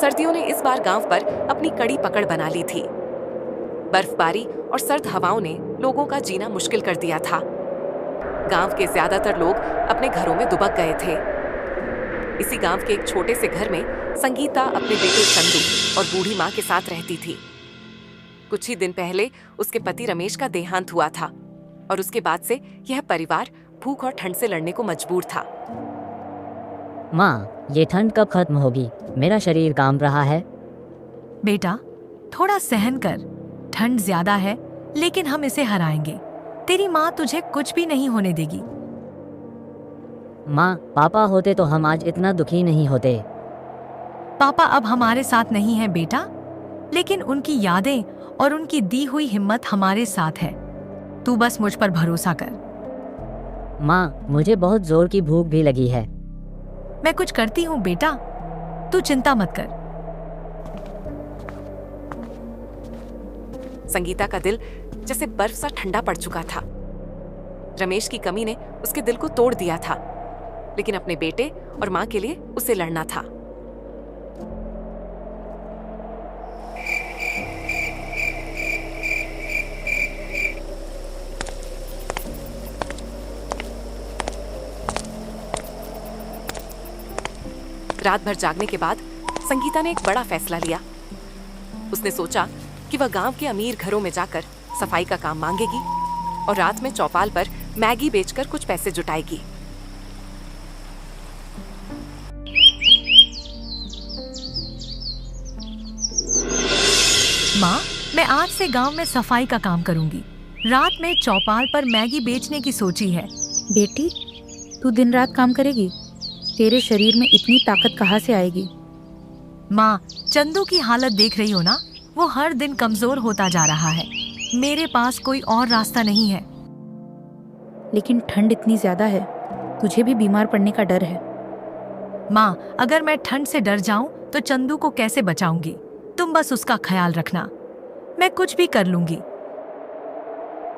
सर्दियों ने इस बार गांव पर अपनी कड़ी पकड़ बना ली थी। बर्फबारी और सर्द हवाओं ने लोगों का जीना मुश्किल कर दिया था। गांव के ज्यादातर लोग अपने घरों में दुबक गए थे। इसी गांव के एक छोटे से घर में संगीता अपने बेटे चंदू और बूढ़ी माँ के साथ रहती थी। कुछ ही दिन पहले उसके पति रमेश का देहांत हुआ था और उसके बाद से यह परिवार भूख और ठंड से लड़ने को मजबूर था। माँ, ये ठंड कब खत्म होगी? मेरा शरीर कांप रहा है। बेटा, थोड़ा सहन कर। ठंड ज्यादा है, लेकिन हम इसे हराएंगे। तेरी माँ तुझे कुछ भी नहीं होने देगी। माँ, पापा होते तो हम आज इतना दुखी नहीं होते। पापा अब हमारे साथ नहीं है बेटा, लेकिन उनकी यादें और उनकी दी हुई हिम्मत हमारे साथ है। तू बस मुझ पर भरोसा कर। माँ, मुझे बहुत जोर की भूख भी लगी है। मैं कुछ करती हूँ बेटा, तू चिंता मत कर। संगीता का दिल जैसे बर्फ सा ठंडा पड़ चुका था। रमेश की कमी ने उसके दिल को तोड़ दिया था, लेकिन अपने बेटे और मां के लिए उसे लड़ना था। रात भर जागने के बाद संगीता ने एक बड़ा फैसला लिया। उसने सोचा कि वह गांव के अमीर घरों में जाकर सफाई का काम मांगेगी और रात में चौपाल पर मैगी बेचकर कुछ पैसे जुटाएगी। माँ, मैं आज से गांव में सफाई का काम करूंगी। रात में चौपाल पर मैगी बेचने की सोची है। बेटी, तू दिन रात काम करेगी? तेरे शरीर में इतनी ताकत कहाँ से आएगी? माँ, चंदू की हालत देख रही हो ना, वो हर दिन कमजोर होता जा रहा है। मेरे पास कोई और रास्ता नहीं है। लेकिन ठंड इतनी ज्यादा है, तुझे भी बीमार पड़ने का डर है। माँ, अगर मैं ठंड से डर जाऊं तो चंदू को कैसे बचाऊंगी? तुम बस उसका ख्याल रखना, मैं कुछ भी कर लूंगी।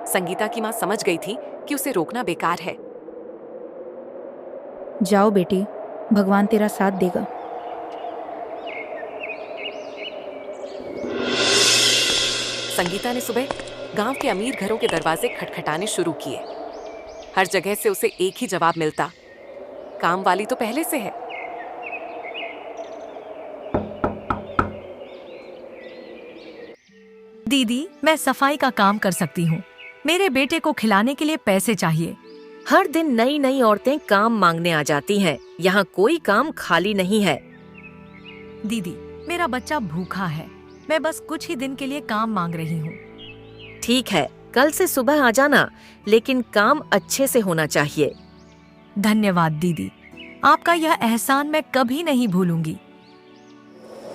संगीता की माँ समझ गई थी कि उसे रोकना बेकार है। जाओ बेटी, भगवान तेरा साथ देगा। संगीता ने सुबह गांव के अमीर घरों के दरवाजे खटखटाने शुरू किए। हर जगह से उसे एक ही जवाब मिलता, काम वाली तो पहले से है। दीदी, मैं सफाई का काम कर सकती हूँ। मेरे बेटे को खिलाने के लिए पैसे चाहिए। हर दिन नई नई औरतें काम मांगने आ जाती हैं। यहाँ कोई काम खाली नहीं है। दीदी, मेरा बच्चा भूखा है। मैं बस कुछ ही दिन के लिए काम मांग रही हूँ। ठीक है, कल से सुबह आ जाना, लेकिन काम अच्छे से होना चाहिए। धन्यवाद दीदी, आपका यह एहसान मैं कभी नहीं भूलूंगी।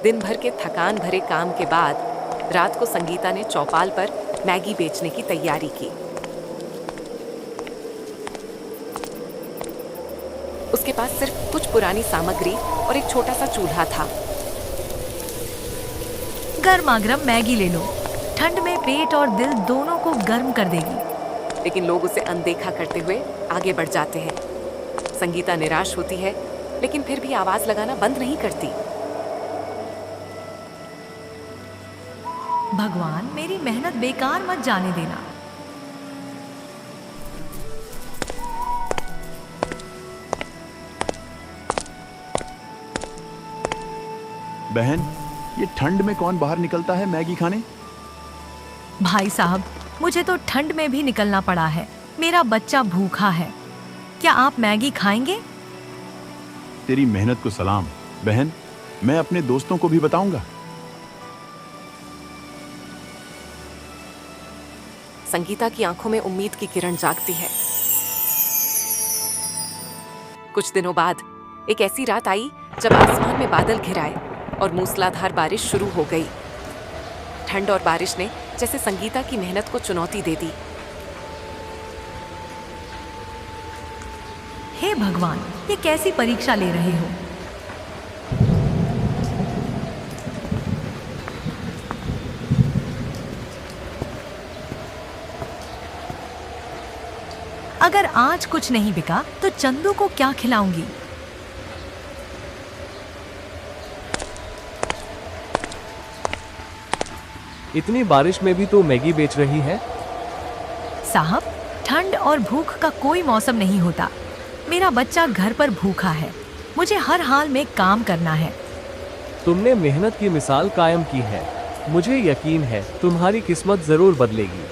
दिन भर के थकान भरे काम के बाद रात को संगीता ने चौपाल पर मैगी बेचने की तैयारी की। उसके पास सिर्फ कुछ पुरानी सामग्री और एक छोटा सा चूल्हा था। गर्मा गर्म मैगी ले लो, ठंड में पेट और दिल दोनों को गर्म कर देगी। लेकिन लोग उसे अनदेखा करते हुए आगे बढ़ जाते हैं। संगीता निराश होती है, लेकिन फिर भी आवाज लगाना बंद नहीं करती। भगवान, मेरी मेहनत बेकार मत जाने देना। बहन, ये ठंड में कौन बाहर निकलता है मैगी खाने? भाई साहब, मुझे तो ठंड में भी निकलना पड़ा है। मेरा बच्चा भूखा है। क्या आप मैगी खाएंगे? तेरी मेहनत को सलाम। बहन, मैं अपने दोस्तों को भी बताऊंगा। संगीता की आंखों में उम्मीद की किरण जागती है। कुछ दिनों बाद एक ऐसी रात आई जब आसमान में बादल घिर आए और मूसलाधार बारिश शुरू हो गई। ठंड और बारिश ने जैसे संगीता की मेहनत को चुनौती दे दी। हे भगवान, ये कैसी परीक्षा ले रहे हो? अगर आज कुछ नहीं बिका तो चंदू को क्या खिलाऊंगी? इतनी बारिश में भी तू मैगी बेच रही है? साहब, ठंड और भूख का कोई मौसम नहीं होता। मेरा बच्चा घर पर भूखा है, मुझे हर हाल में काम करना है। तुमने मेहनत की मिसाल कायम की है। मुझे यकीन है तुम्हारी किस्मत जरूर बदलेगी।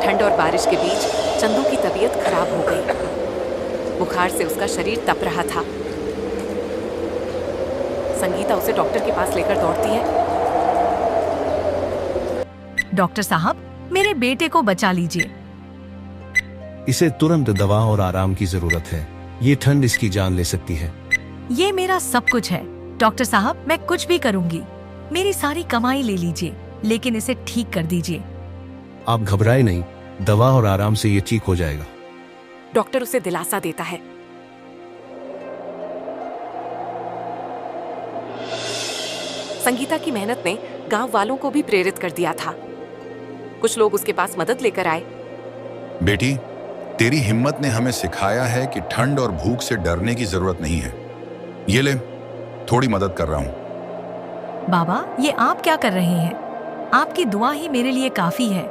ठंड और बारिश के बीच चंदू की तबीयत खराब हो गई। बुखार से उसका शरीर तप रहा था। संगीता उसे डॉक्टर के पास लेकर दौड़ती है। डॉक्टर साहब, मेरे बेटे को बचा लीजिए। इसे तुरंत दवा और आराम की जरूरत है। ये ठंड इसकी जान ले सकती है। ये मेरा सब कुछ है। डॉक्टर साहब, मैं कुछ भी करूंगी। मेरी सारी कमाई ले लीजिए, लेकिन इसे ठीक कर दीजिए। आप घबराए नहीं, दवा और आराम से ये ठीक हो जाएगा। डॉक्टर उसे दिलासा देता है। संगीता की मेहनत ने गांव वालों को भी प्रेरित कर दिया था। कुछ लोग उसके पास मदद लेकर आए। बेटी, तेरी हिम्मत ने हमें सिखाया है कि ठंड और भूख से डरने की जरूरत नहीं है। ये ले, थोड़ी मदद कर रहा हूं। बाबा, ये आप क्या कर रहे हैं? आपकी दुआ ही मेरे लिए काफी है।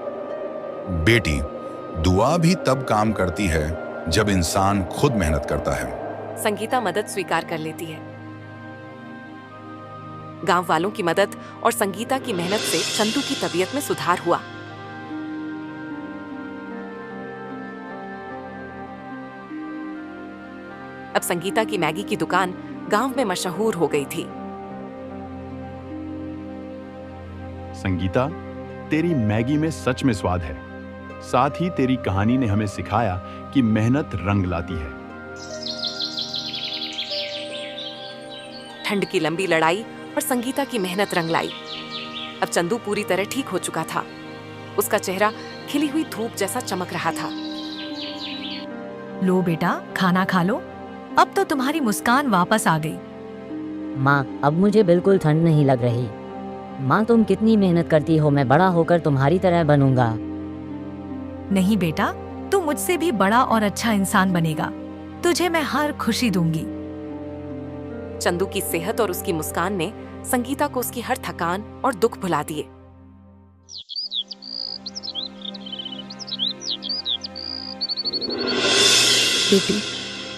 बेटी, दुआ भी तब काम करती है जब इंसान खुद मेहनत करता है। संगीता मदद स्वीकार कर लेती है। गांव वालों की मदद और संगीता की मेहनत से चंदू की तबीयत में सुधार हुआ। अब संगीता की मैगी की दुकान गांव में मशहूर हो गई थी। संगीता, तेरी मैगी में सच में स्वाद है। साथ ही तेरी कहानी ने हमें सिखाया कि मेहनत रंग लाती है। ठंड की लंबी लड़ाई और संगीता की मेहनत रंग लाई। अब चंदू पूरी तरह ठीक हो चुका था। उसका चेहरा खिली हुई धूप जैसा चमक रहा था। लो बेटा, खाना खा लो। अब तो तुम्हारी मुस्कान वापस आ गई। माँ, अब मुझे बिल्कुल ठंड नहीं लग रही। माँ, तुम कितनी मेहनत करती हो। मैं बड़ा होकर तुम्हारी तरह बनूंगा। नहीं बेटा, तू मुझसे भी बड़ा और अच्छा इंसान बनेगा। तुझे मैं हर खुशी दूंगी। चंदू की सेहत और उसकी मुस्कान ने संगीता को उसकी हर थकान और दुख भुला दिए। बेटी,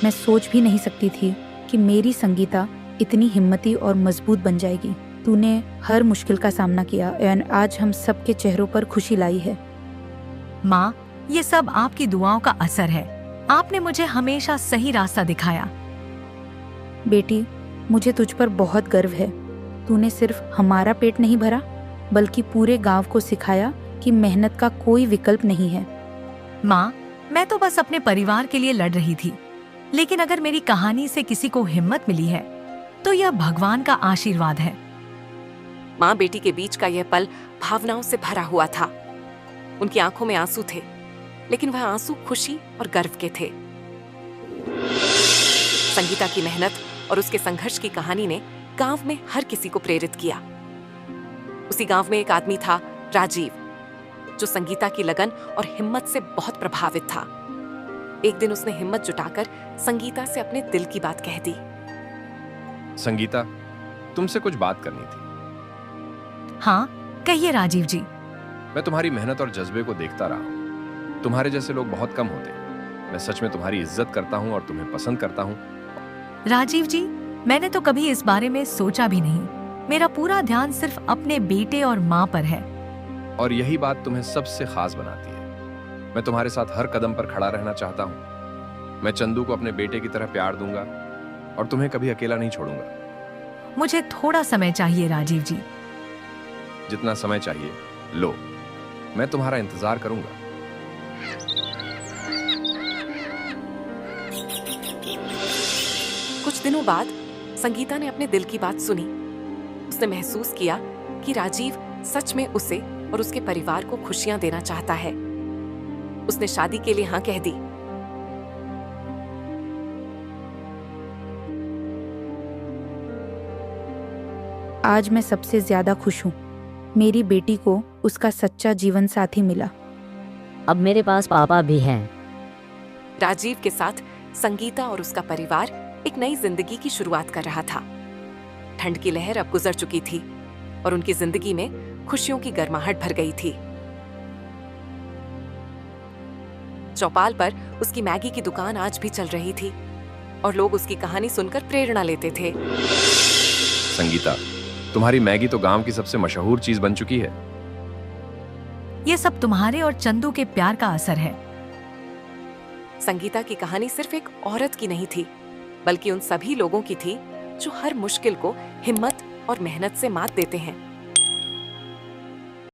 मैं सोच भी नहीं सकती थी कि मेरी संगीता इतनी हिम्मती और मजबूत बन जाएगी। तूने हर मुश्किल का सामना किया और आज हम सबके चेहरों पर खुशी लाई है। माँ, ये सब आपकी दुआओं का असर है। आपने मुझे हमेशा सही रास्ता दिखाया। बेटी, मुझे तुझ पर बहुत गर्व है। तूने सिर्फ हमारा पेट नहीं भरा, बल्कि पूरे गांव को सिखाया कि मेहनत का कोई विकल्प नहीं है। माँ, मैं तो बस अपने परिवार के लिए लड़ रही थी, लेकिन अगर मेरी कहानी से किसी को हिम्मत मिली है, तो यह भगवान का आशीर्वाद है। माँ बेटी के बीच का यह पल भावनाओं से भरा हुआ था। उनकी आंखों में आंसू थे, लेकिन वह आंसू खुशी और गर्व के थे। संगीता की मेहनत और उसके संघर्ष की कहानी ने गांव में हर किसी को प्रेरित किया। उसी गांव में एक आदमी था, राजीव, जो संगीता की लगन और हिम्मत से बहुत प्रभावित था। एक दिन उसने हिम्मत जुटाकर संगीता से अपने दिल की बात कह दी। संगीता, तुमसे कुछ बात करनी थी। हाँ, कहिए राजीव जी। मैं तुम्हारी मेहनत और जज्बे को देखता रहा हूँ। तुम्हारे जैसे लोग बहुत कम होते। मैं सच में तुम्हारी इज्जत करता हूँ और तुम्हें पसंद करता हूँ। राजीव जी, मैंने तो कभी इस बारे में सोचा भी नहीं। मेरा पूरा ध्यान सिर्फ अपने बेटे और माँ पर है। और यही बात तुम्हें सबसे खास बनाती है। मैं तुम्हारे साथ हर कदम पर खड़ा रहना चाहता हूँ। मैं चंदू को अपने बेटे की तरह प्यार दूंगा और तुम्हें कभी अकेला नहीं छोड़ूंगा। मुझे थोड़ा समय चाहिए राजीव जी। जितना समय चाहिए लो, मैं तुम्हारा इंतजार करूंगा। कुछ दिनों बाद संगीता ने अपने दिल की बात सुनी। उसने महसूस किया कि राजीव सच में उसे और उसके परिवार को खुशियां देना चाहता है। उसने शादी के लिए हाँ कह दी। आज मैं सबसे ज्यादा खुश हूँ। मेरी बेटी को उसका सच्चा जीवन साथी मिला। अब मेरे पास पापा भी हैं। राजीव के साथ संगीता और उसका परिवार एक नई जिंदगी की शुरुआत कर रहा था। ठंड की लहर अब गुजर चुकी थी और उनकी जिंदगी में खुशियों की गर्माहट भर गई थी। चौपाल पर उसकी मैगी की दुकान आज भी चल रही थी और लोग उसकी कहानी सुनकर प्रेरणा लेते थे। संगीता, तुम्हारी मैगी तो गांव की सबसे मशहूर चीज बन चुकी है। ये सब तुम्हारे और चंदू के प्यार का असर है। संगीता की कहानी सिर्फ एक औरत की नहीं थी, बल्कि उन सभी लोगों की थी जो हर मुश्किल को हिम्मत और मेहनत से मात देते हैं।